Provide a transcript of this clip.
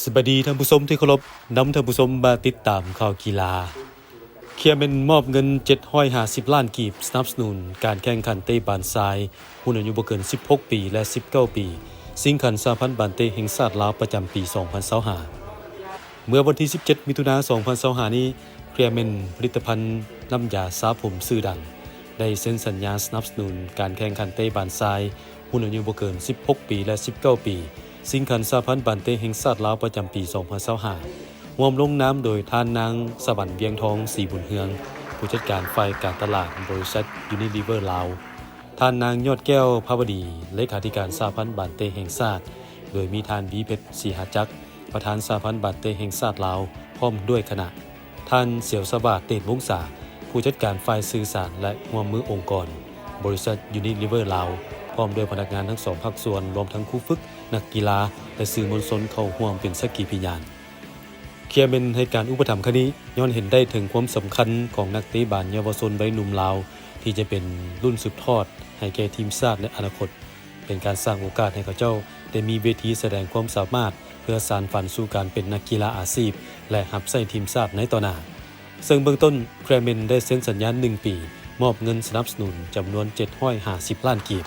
สวัสดีท่านผู้ชมที่เคารพนำท่านผู้ชมมาติดตามข่าวกีฬาเคียเมนมอบเงิน750ล้านกีบสนับสนุนการแข่งขันเตะบานทรายรุ่นอายุบ่เกิน16ปีและ19ปีสิงคันสหพันธ์บานเตะแห่งชาติลาวประจำปี2025เมื่อวันที่17มิถุนายน2025นี้เคียเมนผลิตภัณฑ์น้ำยาสระผมชื่อดังได้เซ็นสัญญาสนับสนุนการแข่งขันเตะบานทรายรุ่นอายุบ่เกิน16ปีและ19ปีสิงคันสหพันธ์บานเตะแห่งชาติลาวประจำปี2025ร่วมลงน้ำโดยท่านนางสวรรค์เวียงทองศรีบุญเฮืองผู้จัดการฝ่ายการตลาดบริษัทยูนิลิเวอร์ลาวท่านนางยอดแก้วภาวดีเลขาธิการสหพันธ์บานเตะแห่งชาติโดยมีท่านบีเพชรศรีหจักรประธานสหพันธ์บานเตะแห่งชาติลาวพร้อมด้วยคณะท่านเสี่ยวสวัสดิ์เตชวงศาผู้จัดการฝ่ายสื่อสารและร่วมมือองค์กรบริษัทยูนิลิเวอร์ลาวพร้อมด้วยพนักงานทั้งสองภาคส่วนรวมทั้งครูฝึกนักกีฬาและสื่อมวลชนเข้าร่วมเป็นสักขีพยานเคียเมนให้การอุปถัมภ์ครั้งนี้ย้อนเห็นได้ถึงความสำคัญของนักเตะบาสเยาวชนวัยหนุ่มลาวที่จะเป็นรุ่นสืบทอดให้แก่ทีมชาติในอนาคตเป็นการสร้างโอกาสให้เขาเจ้าได้มีเวทีแสดงความสามารถเพื่อสานฝันสู่การเป็นนักกีฬาอาชีพและรับใช้ทีมชาติในต่อหน้าซึ่งเบื้องต้นเคียเมนได้เซ็นสัญญา1 ปีมอบเงินสนับสนุนจำนวน750ล้านกีบ